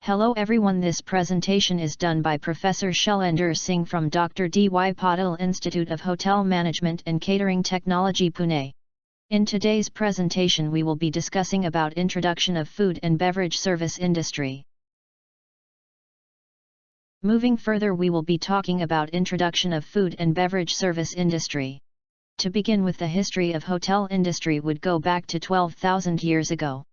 Hello everyone, this presentation is done by Professor Shailendra Singh from Dr. D.Y. Patil Institute of Hotel Management and Catering Technology, Pune. In today's presentation we will be discussing about introduction of food and beverage service industry. Moving further, we will be talking about introduction of food and beverage service industry. To begin with, the history of hotel industry would go back to 12,000 years ago.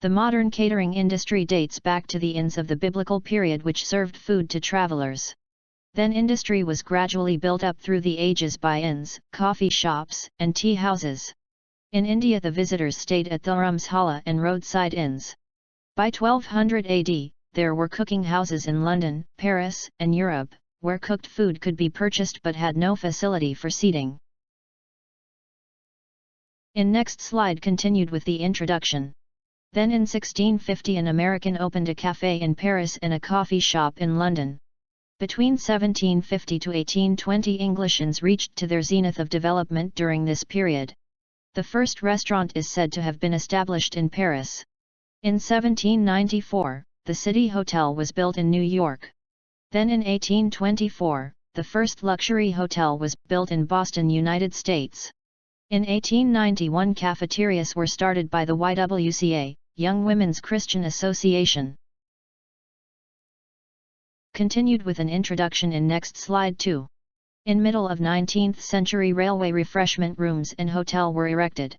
The modern catering industry dates back to the inns of the biblical period, which served food to travelers. Then industry was gradually built up through the ages by inns, coffee shops, and tea houses. In India, the visitors stayed at dharamsala and roadside inns. By 1200 AD, there were cooking houses in London, Paris, and Europe, where cooked food could be purchased but had no facility for seating. In next slide continued with the introduction. Then in 1650 an American opened a cafe in Paris and a coffee shop in London. Between 1750 to 1820 English inns reached to their zenith of development during this period. The first restaurant is said to have been established in Paris. In 1794, the City Hotel was built in New York. Then in 1824, the first luxury hotel was built in Boston, United States. In 1891 cafeterias were started by the YWCA, Young Women's Christian Association. Continued with an introduction in next slide 2. In middle of 19th century railway refreshment rooms and hotel were erected.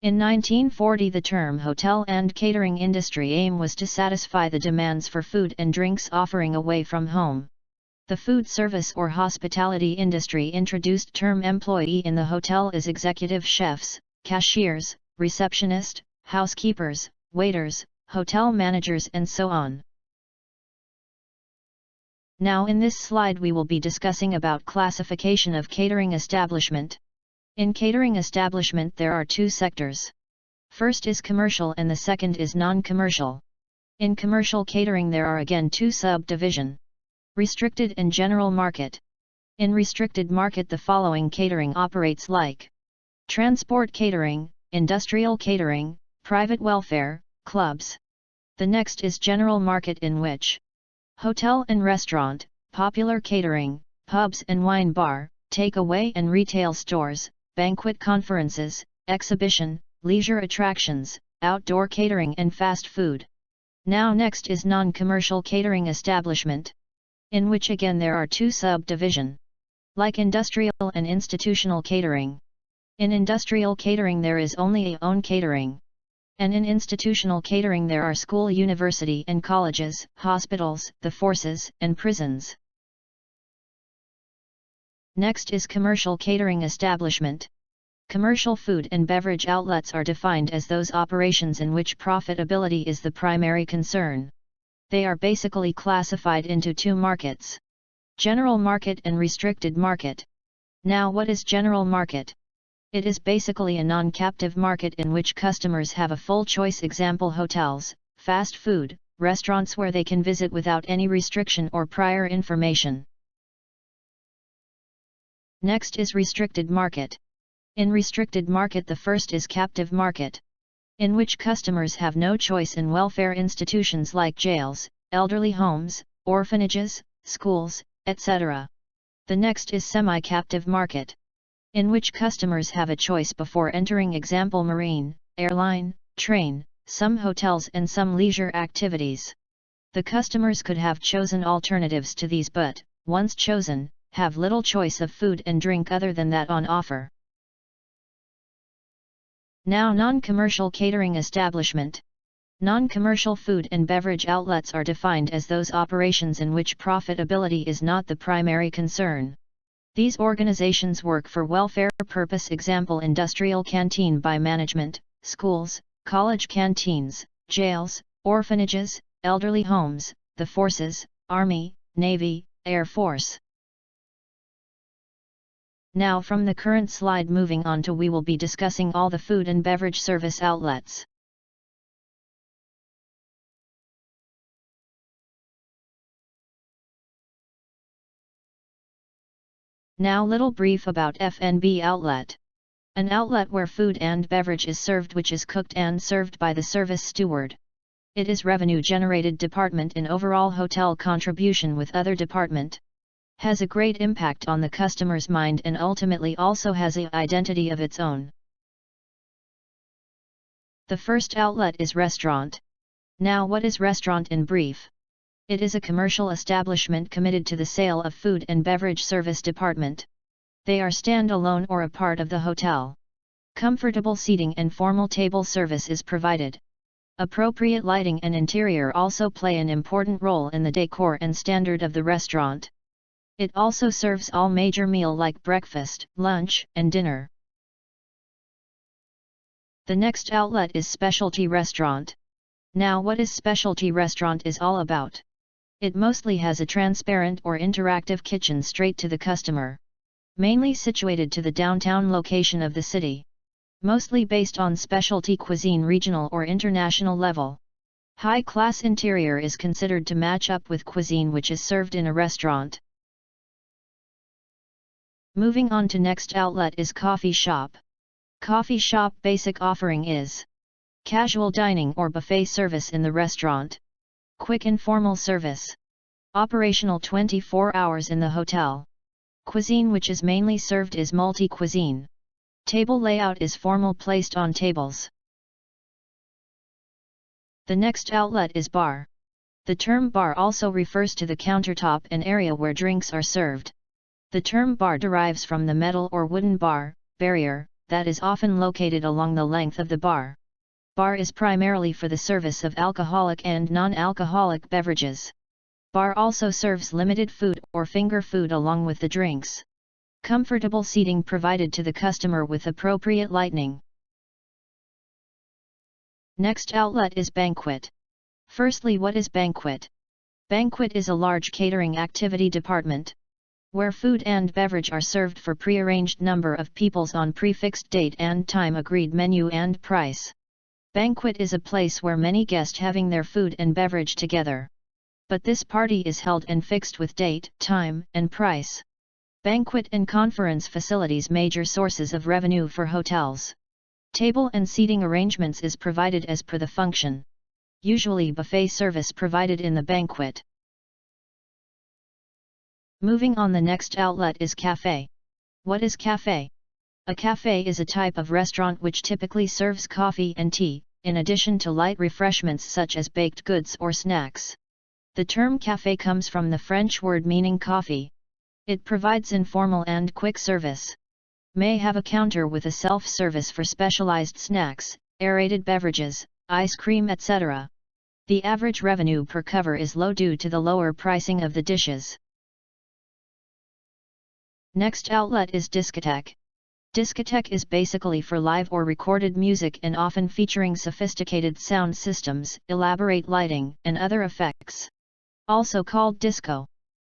In 1940 the term hotel and catering industry aim was to satisfy the demands for food and drinks offering away from home. The food service or hospitality industry introduced term employee in the hotel as executive chefs, cashiers, receptionists, housekeepers, waiters, hotel managers, and so on. Now in this slide we will be discussing about classification of catering establishment. In catering establishment there are two sectors. First is commercial and the second is non-commercial. In commercial catering there are again two subdivision. Restricted and general market. In restricted market the following catering operates like transport catering, industrial catering, private welfare, clubs. The next is general market, in which hotel and restaurant, popular catering, pubs and wine bar, takeaway and retail stores, banquet conferences, exhibition, leisure attractions, outdoor catering and fast food. Now next is non-commercial catering establishment, in which again there are two subdivision, like industrial and institutional catering. In industrial catering there is only a own catering. And in institutional catering there are school, university and colleges, hospitals, the forces, and prisons. Next is commercial catering establishment. Commercial food and beverage outlets are defined as those operations in which profitability is the primary concern. They are basically classified into two markets: general market and restricted market. Now what is general market? It is basically a non-captive market in which customers have a full choice, example hotels, fast food, restaurants where they can visit without any restriction or prior information. Next is restricted market. In restricted market the first is captive market, in which customers have no choice in welfare institutions like jails, elderly homes, orphanages, schools, etc. The next is semi-captive market, in which customers have a choice before entering, example marine, airline, train, some hotels and some leisure activities. The customers could have chosen alternatives to these but, once chosen, have little choice of food and drink other than that on offer. Now non-commercial catering establishment. Non-commercial food and beverage outlets are defined as those operations in which profitability is not the primary concern. These organizations work for welfare purpose, example industrial canteen by management, schools, college canteens, jails, orphanages, elderly homes, the forces, Army, Navy, Air Force. Now from the current slide moving on to we will be discussing all the food and beverage service outlets. Now little brief about F&B outlet. An outlet where food and beverage is served, which is cooked and served by the service steward. It is revenue-generated department in overall hotel contribution with other department. Has a great impact on the customer's mind and ultimately also has an identity of its own. The first outlet is restaurant. Now what is restaurant in brief? It is a commercial establishment committed to the sale of food and beverage service department. They are stand-alone or a part of the hotel. Comfortable seating and formal table service is provided. Appropriate lighting and interior also play an important role in the decor and standard of the restaurant. It also serves all major meal like breakfast, lunch, and dinner. The next outlet is specialty restaurant. Now what is specialty restaurant is all about? It mostly has a transparent or interactive kitchen straight to the customer. Mainly situated to the downtown location of the city. Mostly based on specialty cuisine regional or international level. High-class interior is considered to match up with cuisine which is served in a restaurant. Moving on to next outlet is coffee shop. Coffee shop basic offering is casual dining or buffet service in the restaurant. Quick informal service. Operational 24 hours in the hotel. Cuisine which is mainly served is multi-cuisine. Table layout is formal placed on tables. The next outlet is bar. The term bar also refers to the countertop and area where drinks are served. The term bar derives from the metal or wooden bar, barrier, that is often located along the length of the bar. Bar is primarily for the service of alcoholic and non-alcoholic beverages. Bar also serves limited food or finger food along with the drinks. Comfortable seating provided to the customer with appropriate lighting. Next outlet is banquet. Firstly, what is banquet? Banquet is a large catering activity department, where food and beverage are served for prearranged number of peoples on prefixed date and time agreed menu and price. Banquet is a place where many guests having their food and beverage together. But this party is held and fixed with date, time, and price. Banquet and conference facilities major sources of revenue for hotels. Table and seating arrangements is provided as per the function. Usually buffet service provided in the banquet. Moving on, the next outlet is cafe. What is cafe? A cafe is a type of restaurant which typically serves coffee and tea, in addition to light refreshments such as baked goods or snacks. The term cafe comes from the French word meaning coffee. It provides informal and quick service. May have a counter with a self-service for specialized snacks, aerated beverages, ice cream, etc. The average revenue per cover is low due to the lower pricing of the dishes. Next outlet is discotheque. Discotheque is basically for live or recorded music and often featuring sophisticated sound systems, elaborate lighting, and other effects. Also called disco.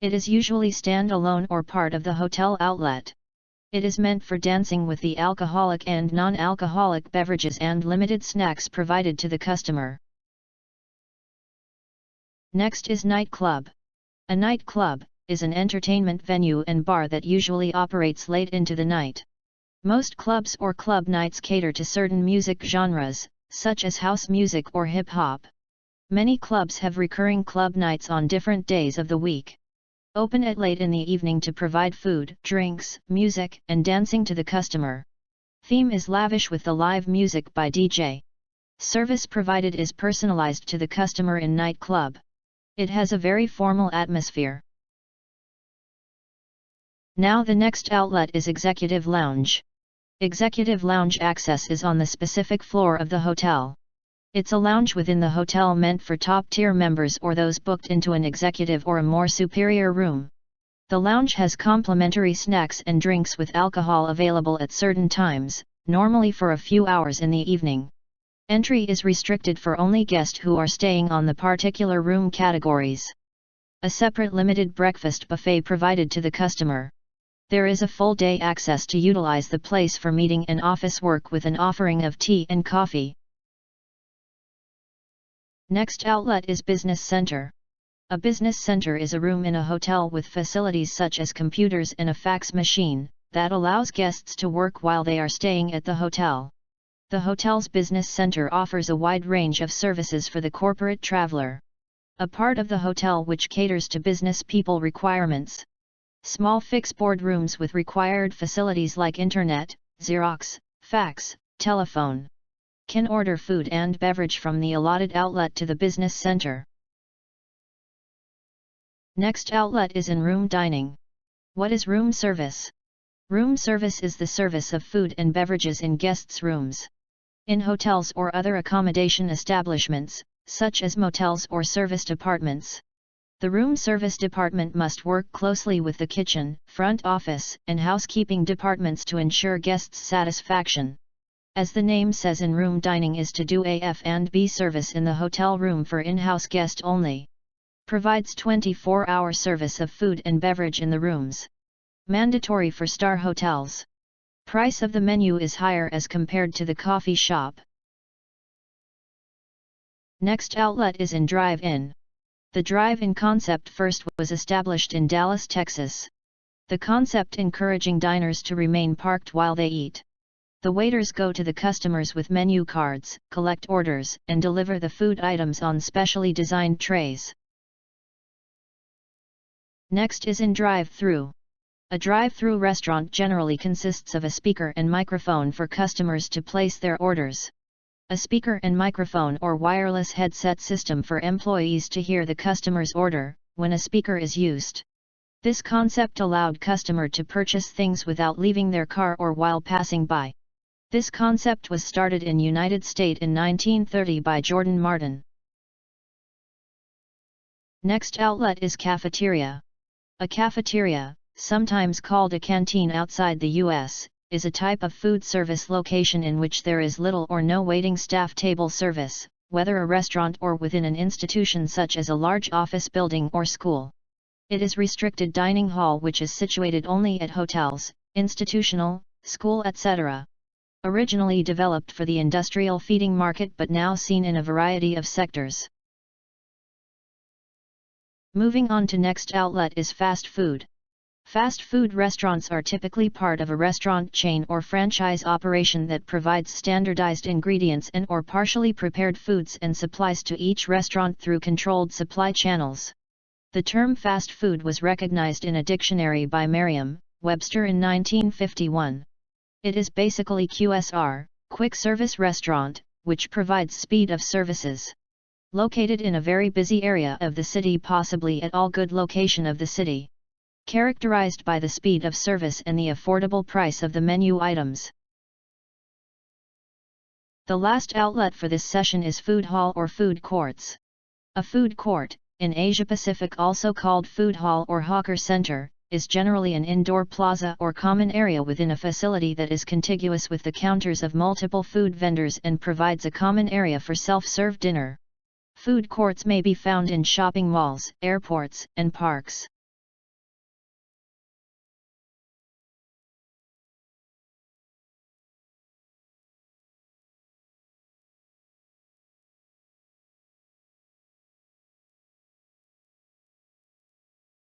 It is usually stand-alone or part of the hotel outlet. It is meant for dancing with the alcoholic and non-alcoholic beverages and limited snacks provided to the customer. Next is nightclub. A nightclub is an entertainment venue and bar that usually operates late into the night. Most clubs or club nights cater to certain music genres, such as house music or hip-hop. Many clubs have recurring club nights on different days of the week. Open at late in the evening to provide food, drinks, music, and dancing to the customer. Theme is lavish with the live music by DJ. Service provided is personalized to the customer in nightclub. It has a very formal atmosphere. Now the next outlet is executive lounge. Executive lounge access is on the specific floor of the hotel. It's a lounge within the hotel meant for top-tier members or those booked into an executive or a more superior room. The lounge has complimentary snacks and drinks with alcohol available at certain times, normally for a few hours in the evening. Entry is restricted for only guests who are staying on the particular room categories. A separate limited breakfast buffet provided to the customer. There is a full-day access to utilize the place for meeting and office work with an offering of tea and coffee. Next outlet is business center. A business center is a room in a hotel with facilities such as computers and a fax machine, that allows guests to work while they are staying at the hotel. The hotel's business center offers a wide range of services for the corporate traveler. A part of the hotel which caters to business people requirements. Small fixed board rooms with required facilities like internet, Xerox, fax, telephone. Can order food and beverage from the allotted outlet to the business center. Next outlet is in-room dining. What is room service? Room service is the service of food and beverages in guests' rooms. In hotels or other accommodation establishments, such as motels or serviced apartments. The room service department must work closely with the kitchen, front office, and housekeeping departments to ensure guests' satisfaction. As the name says, in-room dining is to do a F&B service in the hotel room for in-house guest only. Provides 24-hour service of food and beverage in the rooms. Mandatory for star hotels. Price of the menu is higher as compared to the coffee shop. Next outlet is in drive-in. The drive-in concept first was established in Dallas, Texas. The concept encouraging diners to remain parked while they eat. The waiters go to the customers with menu cards, collect orders, and deliver the food items on specially designed trays. Next is in drive-through. A drive-through restaurant generally consists of a speaker and microphone for customers to place their orders. A speaker and microphone or wireless headset system for employees to hear the customer's order, when a speaker is used. This concept allowed customer to purchase things without leaving their car or while passing by. This concept was started in United States in 1930 by Jordan Martin. Next outlet is cafeteria. A cafeteria, sometimes called a canteen outside the U.S., is a type of food service location in which there is little or no waiting staff table service, whether a restaurant or within an institution such as a large office building or school. It is restricted dining hall which is situated only at hotels, institutional, school, etc. Originally developed for the industrial feeding market but now seen in a variety of sectors. Moving on to next outlet is fast food. Fast food restaurants are typically part of a restaurant chain or franchise operation that provides standardized ingredients and or partially prepared foods and supplies to each restaurant through controlled supply channels. The term fast food was recognized in a dictionary by Merriam-Webster in 1951. It is basically QSR, quick service restaurant, which provides speed of services. Located in a very busy area of the city, possibly at all good location of the city. Characterized by the speed of service and the affordable price of the menu items. The last outlet for this session is food hall or food courts. A food court, in Asia Pacific also called food hall or hawker center, is generally an indoor plaza or common area within a facility that is contiguous with the counters of multiple food vendors and provides a common area for self-serve dinner. Food courts may be found in shopping malls, airports, and parks.